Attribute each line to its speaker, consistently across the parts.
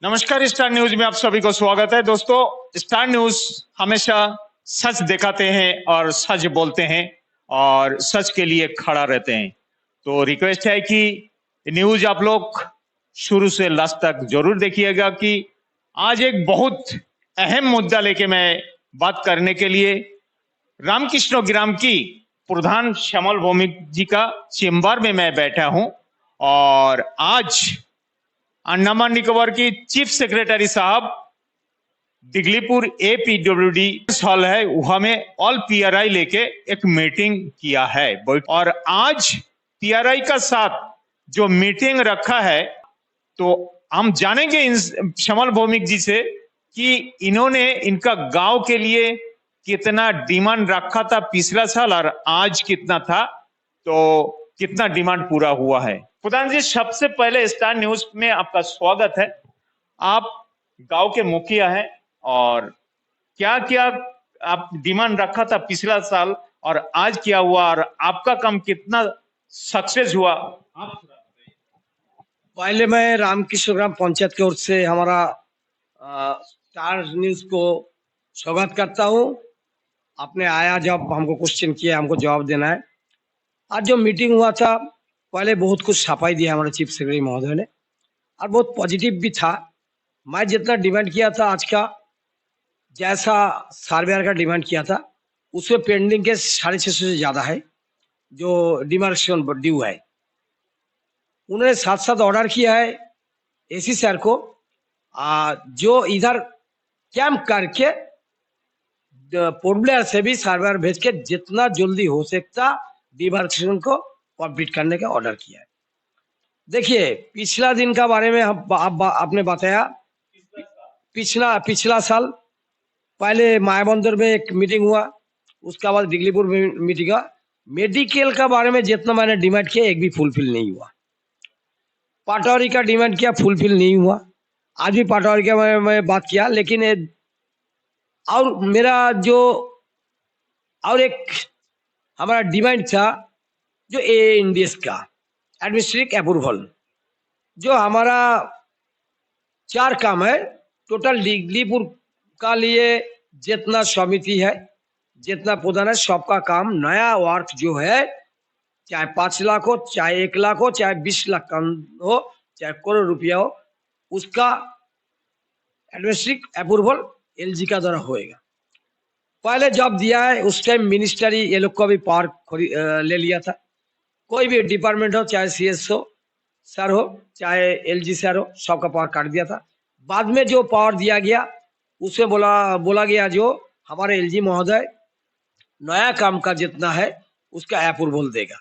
Speaker 1: नमस्कार, star news में आप सभी को स्वागत है। दोस्तों, स्टार न्यूज हमेशा सच दिखाते हैं और सच बोलते हैं और सच के लिए खड़ा रहते हैं। तो रिक्वेस्ट है कि न्यूज आप लोग शुरू से लास्ट तक जरूर देखिएगा कि आज एक बहुत अहम मुद्दा लेके मैं बात करने के लिए रामकृष्ण ग्राम की प्रधान श्यामल भौमिक जी का चेम्बर में मैं बैठा हूं और आज अंडमान निकोबार की चीफ सेक्रेटरी साहब दिगलीपुर APWD हॉल है, वहां में ऑल PRI लेके एक मीटिंग किया है और आज PRI का साथ जो मीटिंग रखा है तो हम जानेंगे इन श्यामल भौमिक जी से कि इन्होंने इनका गांव के लिए कितना डिमांड रखा था पिछला साल और आज कितना था, तो कितना डिमांड पूरा हुआ है। प्रधान जी, सबसे पहले स्टार न्यूज में आपका स्वागत है। आप गांव के मुखिया हैं और क्या क्या आप डिमांड रखा था पिछला साल और आज क्या हुआ और आपका काम कितना सक्सेस हुआ, आप
Speaker 2: पहले मैं रामकृष्ण ग्राम पंचायत की ओर से हमारा स्टार न्यूज को स्वागत करता हूँ। आपने आया, जब हमको क्वेश्चन किया, हमको जवाब देना है। आज जो मीटिंग हुआ था, पहले बहुत कुछ छापाई दिया हमारे चीफ सेक्रेटरी महोदय ने और बहुत पॉजिटिव भी था। मैं जितना डिमांड किया था आज का, जैसा सर्वेयर का डिमांड किया था, उसमें पेंडिंग के 650 से ज्यादा है जो डिमार्केशन ड्यू है। उन्होंने साथ साथ ऑर्डर किया है AC सर को जो इधर कैंप करके पोर्ट ब्लेयर से भी सर्वर भेज के जितना जल्दी हो सकता डिमार्केशन को कंप्लीट करने का ऑर्डर किया है। देखिए, पिछला दिन का बारे में आपने बताया। पिछला साल पहले मायाबंदर में एक मीटिंग हुआ, उसका बाद दिगलीपुर में मीटिंग हुआ। मेडिकल का बारे में जितना मैंने डिमांड किया एक भी फुलफिल नहीं हुआ। पटौरी का डिमांड किया, फुलफिल नहीं हुआ। आज भी पटौरी का मैं बात किया, लेकिन और मेरा जो और एक हमारा डिमांड था जो ANDS का एडमिनिस्ट्रेटिव अप्रूवल, जो हमारा 4 काम है टोटल दिगलीपुर का लिए। जितना समिति है, जितना प्रधान है, सबका काम नया वर्क जो है, चाहे 5 लाख हो, चाहे 1 लाख हो, चाहे 20 लाख हो, चाहे करोड़ रुपया हो, उसका एडमिनिस्ट्रेटिव अप्रूवल LG का द्वारा होएगा। पहले जब दिया है उस टाइम मिनिस्ट्री ये लोग को भी पावर ले लिया था। कोई भी डिपार्टमेंट हो, चाहे CS हो सर हो, चाहे LG सर हो, सबका पावर काट दिया था। बाद में जो पावर दिया गया उसमें बोला गया जो हमारे LG महोदय नया काम का जितना है उसका अप्रूवल देगा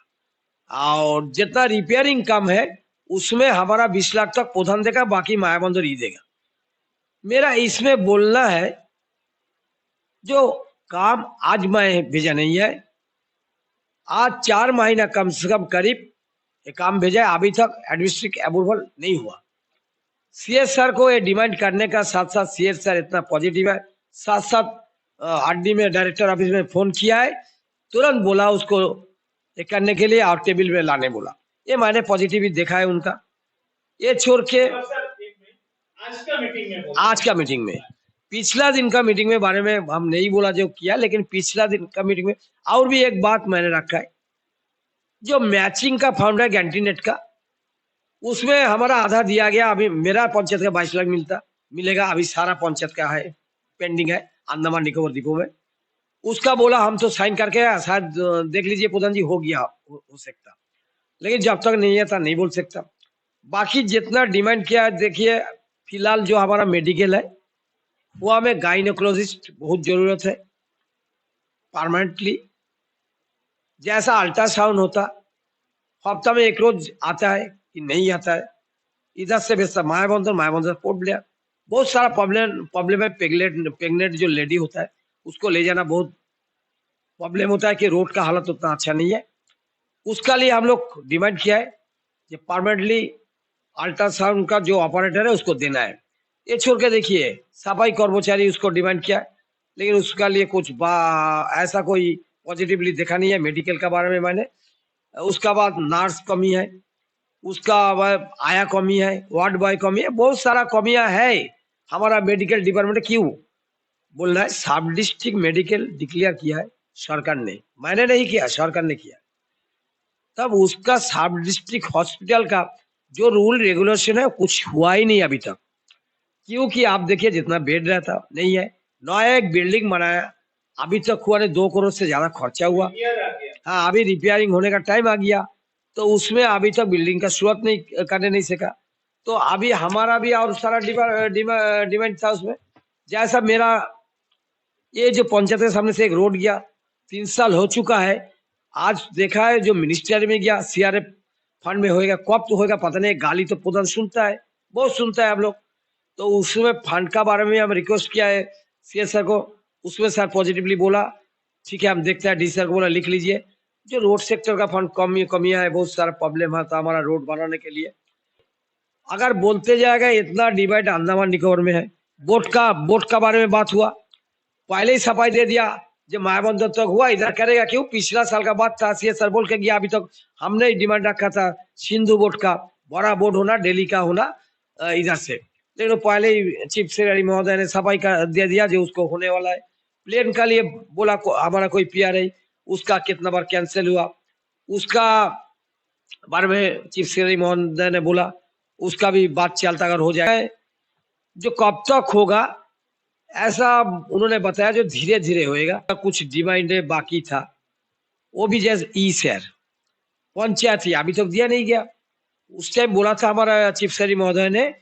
Speaker 2: और जितना रिपेयरिंग काम है उसमें हमारा 20 लाख तक प्रधान देगा, बाकी मायाबंदर ही देगा। मेरा इसमें बोलना है जो काम आज मैं भेजा नहीं है, आज 4 महीना कम से कम करीब ये काम भेजा है, अभी तक एडमिनिस्ट्रेटिव अप्रूवल नहीं हुआ। CS सर को ये डिमांड करने का साथ साथ CS सर इतना पॉजिटिव है, साथ साथ RD में डायरेक्टर ऑफिस में फोन किया है, तुरंत बोला उसको ये करने के लिए और टेबल पे लाने बोला। ये मैंने पॉजिटिव देखा है उनका। ये छोड़ के आज का मीटिंग में पिछला दिन का मीटिंग में बारे में हम नहीं बोला जो किया, लेकिन पिछला दिन का मीटिंग में और भी एक बात मैंने रखा है, जो मैचिंग का फंड है गैंटीनेट का, उसमें हमारा आधा दिया गया। अभी मेरा पंचायत का 22 लाख मिलेगा, अभी सारा पंचायत का है पेंडिंग है अंडमान निकोबार द्वीपों में। उसका बोला हम तो साइन करके शायद देख लीजिए प्रधान जी, हो गया हो सकता, लेकिन जब तक नहीं है था नहीं बोल सकता। बाकी जितना डिमांड किया है, देखिए फिलहाल जो हमारा मेडिकल है वो हमें गाइनोकोलॉजिस्ट बहुत जरूरत है परमानेंटली। जैसा अल्ट्रासाउंड होता हफ्ता में 1 रोज आता है कि नहीं आता है, इधर से भेजता मायाबंदर पोर्ट ब्लेयर। बहुत सारा प्रॉब्लम है। प्रेग्नेंट जो लेडी होता है उसको ले जाना बहुत प्रॉब्लम होता है कि रोड का हालत उतना अच्छा नहीं है। उसका लिए हम लोग डिमांड किया है कि परमानेंटली अल्ट्रासाउंड का जो ऑपरेटर है उसको देना है। ये छोड़ के देखिए सफाई कर्मचारी, उसको डिमांड किया है, लेकिन उसका लिए कुछ ऐसा कोई पॉजिटिवली देखा नहीं है। मेडिकल का बारे में मैंने, उसका बाद नर्स कमी है, उसका आया कमी है, वार्ड बॉय कमी है, बहुत सारा कमियां है हमारा मेडिकल डिपार्टमेंट। क्यों बोल रहा है? सब डिस्ट्रिक्ट मेडिकल डिक्लेयर किया है सरकार ने, मैंने नहीं किया, सरकार ने किया। तब उसका सब डिस्ट्रिक्ट हॉस्पिटल का जो रूल रेगुलेशन है कुछ हुआ ही नहीं अभी तक। क्योंकि आप देखिए जितना बेड रहता नहीं है, नया एक बिल्डिंग बनाया, अभी तक हुआ नहीं, 2 करोड़ से ज्यादा खर्चा हुआ। हाँ, अभी रिपेयरिंग होने का टाइम आ गया, तो उसमें अभी तक बिल्डिंग का शुरुआत नहीं करने नहीं सका। तो अभी हमारा भी और सारा डिमांड था उसमें। जैसा मेरा ये जो पंचायत के सामने से एक रोड गया, 3 साल हो चुका है, आज देखा है जो मिनिस्ट्री में गया, सीआरएफ फंड में होएगा, कब तो होएगा पता नहीं। गाली तो प्रधान सुनता है, बहुत सुनता है आप लोग। तो उसमें फंड का बारे में हम रिक्वेस्ट किया है सीएस सर को, उसमें सर पॉजिटिवली बोला ठीक है हम देखते हैं। डी सर को बोला लिख लीजिए, जो रोड सेक्टर का फंड कमियां है, बहुत सारा प्रॉब्लम है तो हमारा रोड बनाने के लिए। अगर बोलते जाएगा इतना डिवाइड अंडमान निकोबार में है। बोट का बारे में बात हुआ, पहले ही सफाई दे दिया, जो मायाबंदर तक हुआ इधर करेगा क्यों? पिछला साल का बात था, सीएस सर बोल के गया, अभी तक हमने डिमांड रखा था सिंधु बोट का बड़ा बोर्ड होना, दिल्ली का होना इधर से, लेकिन वो पहले ही चीफ सेक्रेटरी महोदय ने सफाई का दे दिया जो उसको होने वाला है। प्लेन का लिए बोला हमारा कोई पीआर है, उसका कितना बार कैंसिल हुआ, उसका बारे में चीफ सेक्रेटरी महोदय ने बोला उसका भी बात चलता अगर हो जाए, जो कब तक होगा ऐसा उन्होंने बताया, जो धीरे धीरे होएगा। कुछ डिमांड बाकी था, वो भी जैसे ई शेयर पंचायत ही अभी तक दिया नहीं गया। उस टाइम बोला था हमारा चीफ सेक्रेटरी महोदय ने,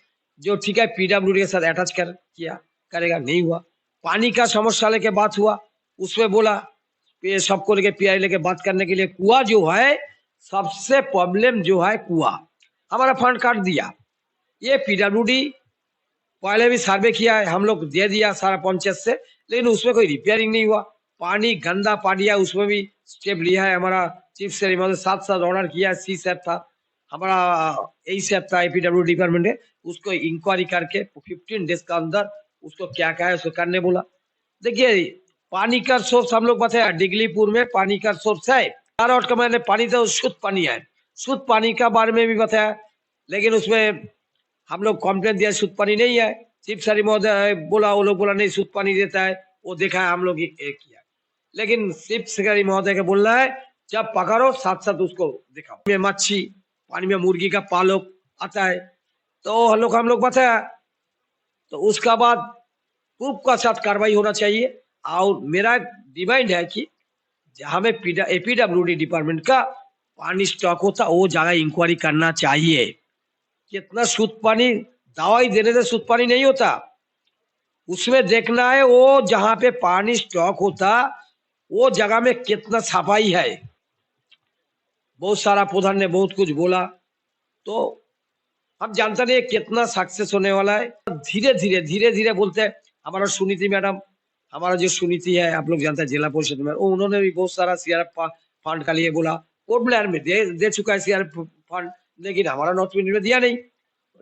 Speaker 2: जो ठीक है पीडब्ल्यूडी के साथ अटैच किया करेगा, नहीं हुआ। पानी का समस्या लेके बात हुआ, उसमें बोला ये सबको लेके पीआई लेके बात करने के लिए। कुआ जो है सबसे प्रॉब्लम जो है, कुआ हमारा फंड काट दिया। ये पीडब्ल्यूडी पहले भी सर्वे किया है, हम लोग दे दिया सारा पंचायत से, लेकिन उसमें कोई रिपेयरिंग नहीं हुआ। पानी गंदा पानी है, उसमें भी स्टेप लिया है हमारा चीफ सेक्रेटरी महोदय, साथ साथ ऑर्डर किया है। सी सेप था हमारा, यही सेप था एपीडब्ल्यू डिपार्टमेंट है, उसको इंक्वायरी करके 15 डेज का अंदर उसको क्या क्या है उसको करने बोला। देखिए पानी का सोर्स हम लोग बताया, डिगलीपुर में पानी का सोर्स है, का मैंने पानी तो शुद्ध पानी है, शुद्ध पानी का बारे में भी बताया, लेकिन उसमें हम लोग कंप्लेन दिया शुद्ध पानी नहीं है। चीफ सेक्रेटरी महोदय बोला, वो लोग बोला नहीं शुद्ध पानी देता है, वो देखा है हम लोग किया, लेकिन चीफ सेक्रेटरी महोदय का बोलना है जब पकड़ो साथ साथ उसको दिखाओ। में मच्छी, पानी में मुर्गी का पालक आता है, तो हम लोग बताया, तो उसका बाद प्रूफ का साथ कार्रवाई होना चाहिए। और मेरा डिमांड है कि जहां में एपीडब्ल्यूडी डिपार्टमेंट का पानी स्टॉक होता वो जगह इंक्वायरी करना चाहिए। कितना शुद्ध पानी, दवाई देने से शुद्ध पानी नहीं होता, उसमें देखना है वो जहां पे पानी स्टॉक होता वो जगह में कितना सफाई है। बहुत सारा प्रधान ने बहुत कुछ बोला, तो हम जानते नहीं कितना सक्सेस होने वाला है। धीरे धीरे बोलते हैं। हमारा सुनीति मैडम, हमारा जो सुनीति है आप लोग जानते हैं जिला परिषद में, उन्होंने भी बहुत सारा सीआरएफ फंड का लिए बोला, पोर्ट ब्लेयर में दे चुका है सीआरएफ फंड, लेकिन हमारा नॉर्थ इंडिया में दिया नहीं,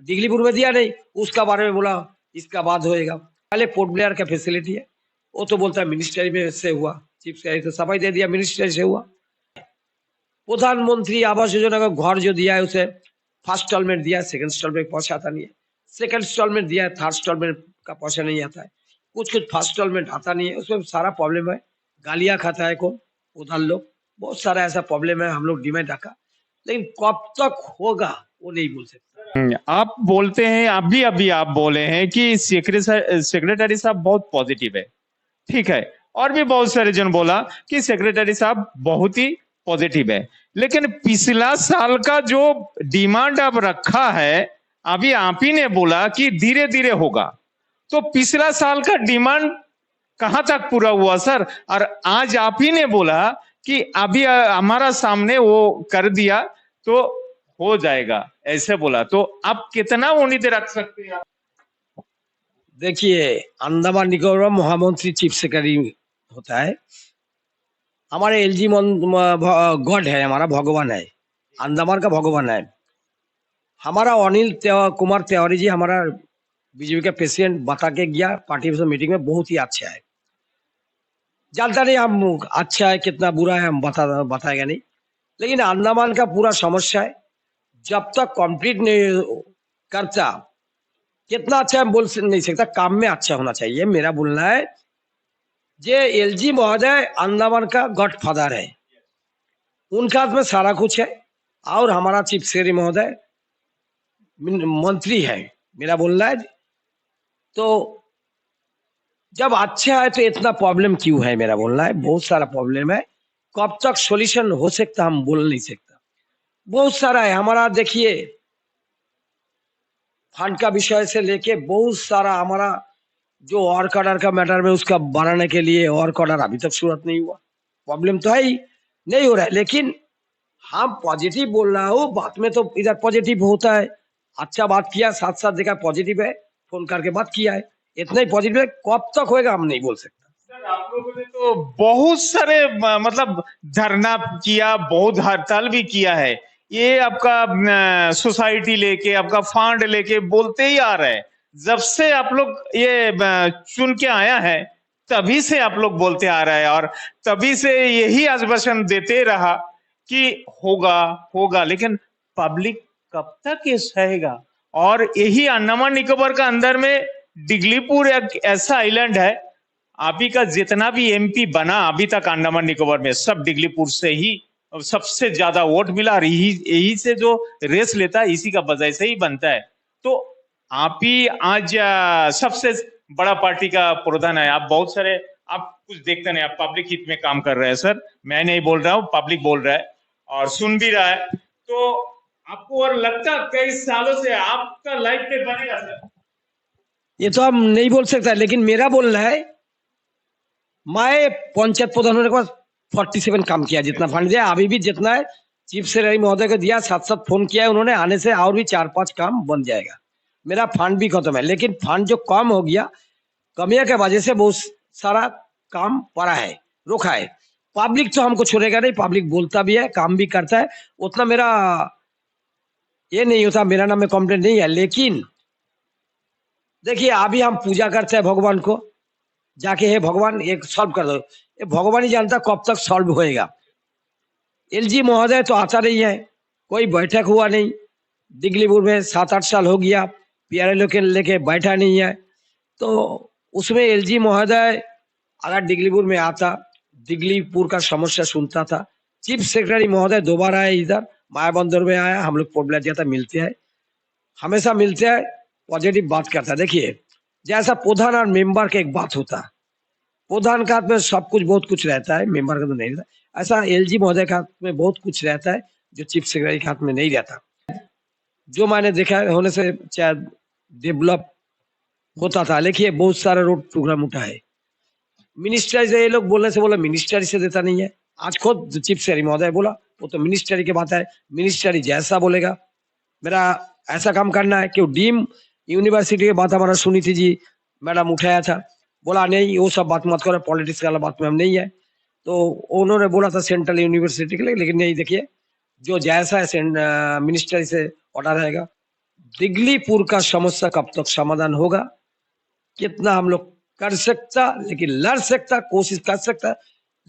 Speaker 2: डिगलीपुर में दिया नहीं, उसका बारे में बोला इसका बाद होएगा। पहले पोर्ट ब्लेयर का फैसिलिटी है, वो तो बोलता है मिनिस्ट्री में से हुआ, चीफ सेक्रेटरी तो सफाई दे दिया मिनिस्ट्री से हुआ। प्रधानमंत्री आवास योजना का घर जो दिया है उसे फर्स्ट इंस्टॉलमेंट दिया है, सेकंड इंस्टॉलमेंट पैसा आता नहीं है, सेकंड इंस्टॉलमेंट दिया है, थर्ड इंस्टॉलमेंट का पैसा नहीं आता है, कुछ फर्स्ट इंस्टॉलमेंट आता नहीं है, उसमें सारा प्रॉब्लम है। गालियां खाता है कौन? प्रधान लोग, बहुत सारा ऐसा प्रॉब्लम है। हम लोग डिमांड रखा, लेकिन कब तक होगा वो नहीं बोल सकते।
Speaker 1: आप बोलते हैं, अभी आप बोले हैं कि सेक्रेटरी साहब बहुत पॉजिटिव है, ठीक है, और भी बहुत सारे जन बोला कि सेक्रेटरी साहब बहुत ही पॉजिटिव है, लेकिन पिछला साल का जो डिमांड अब रखा है, अभी आप ही ने बोला कि धीरे धीरे होगा, तो पिछला साल का डिमांड कहां तक पूरा हुआ सर? और आज आप ही ने बोला कि अभी हमारा सामने वो कर दिया तो हो जाएगा, ऐसे बोला, तो आप कितना उम्मीद रख सकते हैं?
Speaker 2: देखिए अंडमान निकोबार महामंत्री चीफ सेक्रेटरी होता है, हमारे एलजी गॉड है, हमारा भगवान है, अंडमान का भगवान है। हमारा अनिल कुमार तिवारी जी हमारा बीजेपी का प्रेसिडेंट बता के गया पार्टी मीटिंग में, बहुत ही अच्छा है। जानता नहीं हम अच्छा है कितना बुरा है, हम बताएगा नहीं, लेकिन अंडमान का पूरा समस्या है। जब तक कंप्लीट नहीं करता, कितना अच्छा है बोल नहीं सकता, काम में अच्छा होना चाहिए। मेरा बोलना है जे एलजी महोदय अंडमान का गॉडफादर है, उनका हाथ में सारा कुछ है। और हमारा चीफ सेक्रेटरी महोदय मंत्री है। मेरा बोलना है तो जब अच्छा है तो इतना प्रॉब्लम क्यों है? मेरा बोलना है बहुत सारा प्रॉब्लम है, कब तक सॉल्यूशन हो सकता हम बोल नहीं सकता, बहुत सारा है। हमारा देखिए फंड का विषय से लेके बहुत सारा हमारा जो वर्क ऑर्डर का मैटर में उसका बढ़ाने के लिए वर्क ऑर्डर अभी तक सूरत नहीं हुआ। प्रॉब्लम तो है ही, नहीं हो रहा है, लेकिन हम पॉजिटिव बोल रहा हूँ, बात में तो इधर पॉजिटिव होता है। अच्छा बात किया, साथ साथ देखा पॉजिटिव है, फोन करके बात किया है, इतना ही पॉजिटिव है। कब तक होएगा हम नहीं बोल सकता।
Speaker 1: सर आप लोगों ने तो बहुत सारे मतलब धरना किया, बहुत हड़ताल भी किया है। ये आपका सोसाइटी लेके, आपका फंड लेके बोलते ही आ रहे हैं। जब से आप लोग ये चुन के आया है तभी से आप लोग बोलते आ रहे हैं, और तभी से यही आश्वासन देते रहा कि होगा होगा, लेकिन पब्लिक कब तक ये सहेगा? और यही अंडमान निकोबार का अंदर में डिगलीपुर एक ऐसा आइलैंड है, आप ही का जितना भी एमपी बना अभी तक अंडमान निकोबार में सब डिगलीपुर से ही सबसे ज्यादा वोट मिला, और यही यही से जो रेस लेता है इसी का वजह से ही बनता है। तो आप ही आज सबसे बड़ा पार्टी का प्रधान है। आप बहुत सारे, आप कुछ देखते नहीं, आप पब्लिक हित में काम कर रहे हैं सर। मैं नहीं बोल रहा हूँ, पब्लिक बोल रहा है और सुन भी रहा है। तो आपको और लगता कई सालों से आपका लाइफ पे बनेगा सर?
Speaker 2: ये तो हम नहीं बोल सकता, लेकिन मेरा बोलना है मैं पंचायत प्रधान होने के बाद 47 काम किया, जितना फंड दिया अभी भी जितना है चीफ सेक्रेटरी महोदय को दिया, साथ साथ फोन किया है उन्होंने, आने से और भी 4-5 काम बन जाएगा। मेरा फंड भी खत्म है, लेकिन फंड जो कम हो गया, कमियों के वजह से बहुत सारा काम पड़ा है, रुका है। पब्लिक तो हमको छोड़ेगा नहीं, पब्लिक बोलता भी है, काम भी करता है, उतना मेरा ये नहीं होता, मेरा नाम में कंप्लेंट नहीं है। लेकिन देखिए अभी हम पूजा करते हैं भगवान को, जाके हे भगवान एक सॉल्व कर दो, ये भगवान ही जानता कब तक सॉल्व होएगा। एलजी महोदय तो आता नहीं है, कोई बैठक हुआ नहीं, डिगलीपुर में 7-8 साल हो गया, पीआरएल के लेके बैठा नहीं है। तो उसमें एलजी महोदय अगर डिगलीपुर में आता, डिगलीपुर का समस्या सुनता था। चीफ सेक्रेटरी महोदय दोबारा आए इधर, मायाबंदर में आया, हम लोग पोडला जाता मिलते हैं, हमेशा मिलते हैं, पॉजिटिव बात करता है। देखिए जैसा प्रधान और मेंबर का एक बात होता है, प्रधान का हाथ में सब कुछ बहुत कुछ रहता है, मेंबर का तो नहीं रहता। ऐसा एलजी महोदय का हाथ में बहुत कुछ रहता है जो चीफ सेक्रेटरी के हाथ में नहीं रहता। जो मैंने देखा है होने से चाहे डेवलप होता था, देखिए बहुत सारा रोड प्रोग्राम उठा है, मिनिस्ट्री से ये लोग बोलने से बोला मिनिस्ट्री से देता नहीं है। आज खुद चीफ सेक्रेटरी महोदय बोला वो तो मिनिस्ट्री की बात है, मिनिस्ट्री जैसा बोलेगा मेरा ऐसा काम करना है। क्यों डीम यूनिवर्सिटी की बात हमारा सुनी थी जी, मैडम उठाया था, बोला नहीं वो सब बात मत करो, पॉलिटिक्स वाला बात में हम नहीं है। तो उन्होंने बोला था सेंट्रल यूनिवर्सिटी के लिए, लेकिन नहीं, देखिए जो जैसा है मिनिस्ट्री से ऑर्डर रहेगा। दिगलीपुर का समस्या कब तक समाधान होगा, कितना हम लोग कर सकता, लेकिन लड़ सकता, कोशिश कर सकता,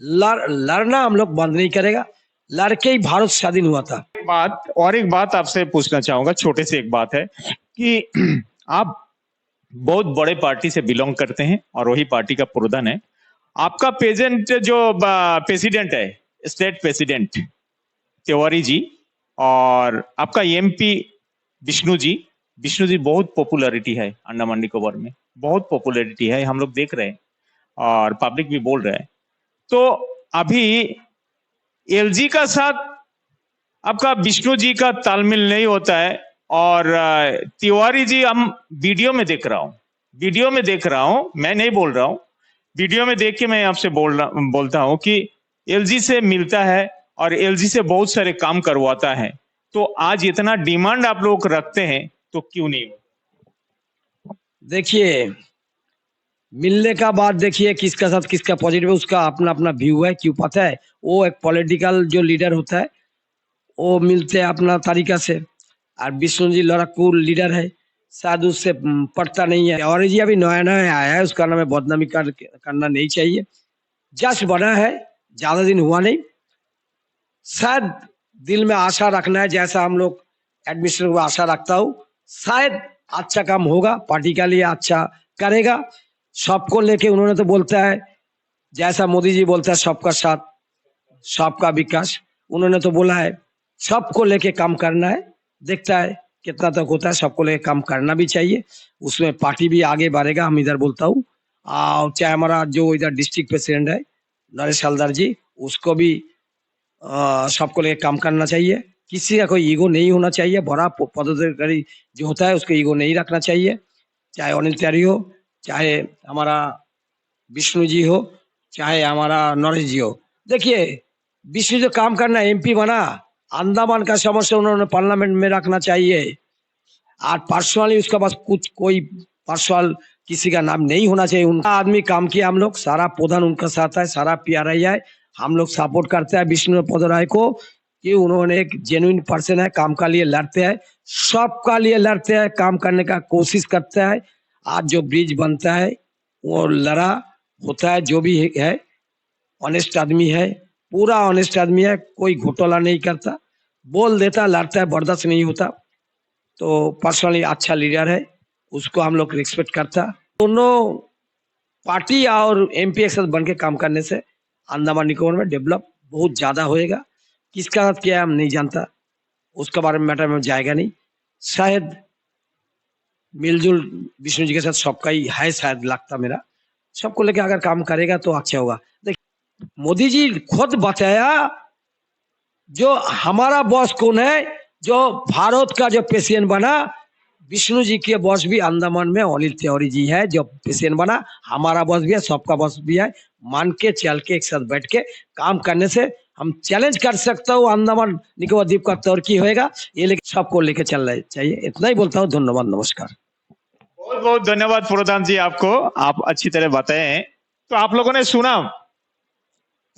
Speaker 2: लड़ना हम लोग बंद नहीं करेगा, लड़के ही भारत स्वाधीन हुआ था।
Speaker 1: एक बात आपसे पूछना चाहूंगा, छोटे से एक बात है कि आप बहुत बड़े पार्टी से बिलोंग करते हैं और वही पार्टी का प्रधान है। आपका प्रेजेंट जो प्रेसिडेंट है, स्टेट प्रेसिडेंट तिवारी जी, और आपका एमपी विष्णु जी बहुत पॉपुलैरिटी है अंडमान निकोबार में, बहुत पॉपुलैरिटी है, हम लोग देख रहे हैं और पब्लिक भी बोल रहा है। तो अभी एलजी का साथ आपका विष्णु जी का तालमेल नहीं होता है, और तिवारी जी हम वीडियो में देख रहा हूं, मैं नहीं बोल रहा हूं, वीडियो में देख के मैं आपसे बोलता हूं कि एलजी से मिलता है और एलजी से बहुत सारे काम करवाता है। तो आज इतना डिमांड आप लोग रखते हैं तो क्यों नहीं?
Speaker 2: देखिए मिलने का बाद देखिए किसका साथ किसका पॉजिटिव है, उसका अपना अपना व्यू है। क्यों पता है, वो एक पॉलिटिकल जो लीडर होता है वो मिलते हैं अपना तरीका से, और विष्णु जी लड़कू लीडर है, शायद उससे पड़ता नहीं है। और जी अभी नया नया आया है, उसका नाम है बदनामी करना नहीं चाहिए, जस्ट बना है, ज्यादा दिन हुआ नहीं, शायद दिल में आशा रखना है, जैसा हम लोग एडमिनिस्ट्रेटर को आशा रखता हूँ शायद अच्छा काम होगा, पार्टी के लिए अच्छा करेगा। सबको लेके उन्होंने तो बोलता है जैसा मोदी जी बोलता है सबका साथ सबका विकास, उन्होंने तो बोला है सबको लेके काम करना है। देखता है कितना तक होता है, सबको लेके काम करना भी चाहिए, उसमें पार्टी भी आगे बढ़ेगा। हम इधर बोलता हूँ और चाहे हमारा जो इधर डिस्ट्रिक्ट प्रेसिडेंट है नरेश हल्दर जी, उसको भी सबको लेके काम करना चाहिए। किसी का कोई ईगो नहीं होना चाहिए, बड़ा पदाधिकारी जो होता है उसको ईगो नहीं रखना चाहिए। चाहे अनिल त्यारी हो, चाहे हमारा विष्णु जी हो, चाहे हमारा नरेश जी हो। देखिए विष्णु जो काम करना एमपी बना, अंडमान का समस्या उन्होंने पार्लियामेंट में रखना चाहिए। और पर्सनली उसका पास कुछ कोई पर्सनल किसी का नाम नहीं होना चाहिए। उनका आदमी काम किया, हम लोग सारा प्रधान उनका साथ है, सारा पीआरआई है, हम लोग सपोर्ट करते हैं विष्णु पदराय को कि उन्होंने एक जेन्युइन पर्सन है, काम का लिए लड़ते हैं, सबका लिए लड़ते हैं, काम करने का कोशिश करते हैं। आज जो ब्रिज बनता है वो लड़ा होता है, जो भी है ऑनेस्ट आदमी है, पूरा ऑनेस्ट आदमी है, कोई घोटाला नहीं करता, बोल देता, लड़ता है, बर्दाश्त नहीं होता। तो पर्सनली अच्छा लीडर है, उसको हम लोग रिस्पेक्ट करता। दोनों पार्टी और एमपी एक साथ बन के काम करने से अंडमान निकोबार में डेवलप बहुत ज्यादा होएगा। किसका साथ क्या है हम नहीं जानता, उसके बारे में मैटर में जाएगा नहीं। शायद मिलजुल विष्णु जी के साथ सबका ही है, शायद लगता मेरा। सबको लेके अगर काम करेगा तो अच्छा होगा। देखिए मोदी जी खुद बताया जो हमारा बॉस कौन है, जो भारत का जो प्रेसिडेंट बना, विष्णु जी के बॉस भी अंडमान में अनिल तिवारी जी है, जो प्रेसिडेंट बना, हमारा बॉस भी है, सबका बॉस भी है। मान के चल के एक साथ बैठ के काम करने से हम चैलेंज कर सकता हूँ अंडमान निकोबार द्वीप का तुर्की होएगा, ये लेके सबको लेके चलना चाहिए। इतना ही बोलता हूँ, धन्यवाद, नमस्कार।
Speaker 1: बहुत बहुत धन्यवाद प्रधान जी आपको, आप अच्छी तरह बताए हैं। तो आप लोगों ने सुना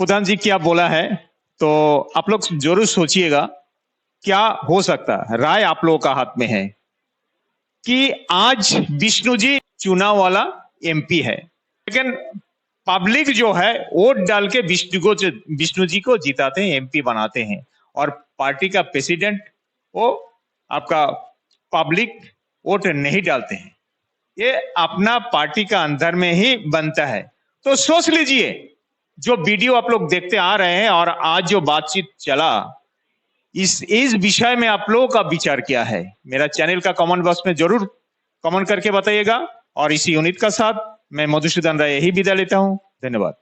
Speaker 1: प्रधान जी क्या बोला है, तो आप लोग जरूर सोचिएगा क्या हो सकता है। राय आप लोगों का हाथ में है कि आज विष्णु जी चुनाव वाला एमपी है, लेकिन पब्लिक जो है वोट डाल के विष्णु जी को जिताते हैं, एमपी बनाते हैं, और पार्टी का प्रेसिडेंट वो आपका पब्लिक वोट नहीं डालते हैं। ये अपना पार्टी का अंदर में ही बनता है। तो सोच लीजिए, जो वीडियो आप लोग देखते आ रहे हैं और आज जो बातचीत चला, इस विषय में आप लोगों का विचार क्या है? मेरा चैनल का कमेंट बॉक्स में जरूर कमेंट करके बताइएगा। और इसी यूनिट का साथ मैं मधुसूदन राय यही विदा लेता हूं। धन्यवाद।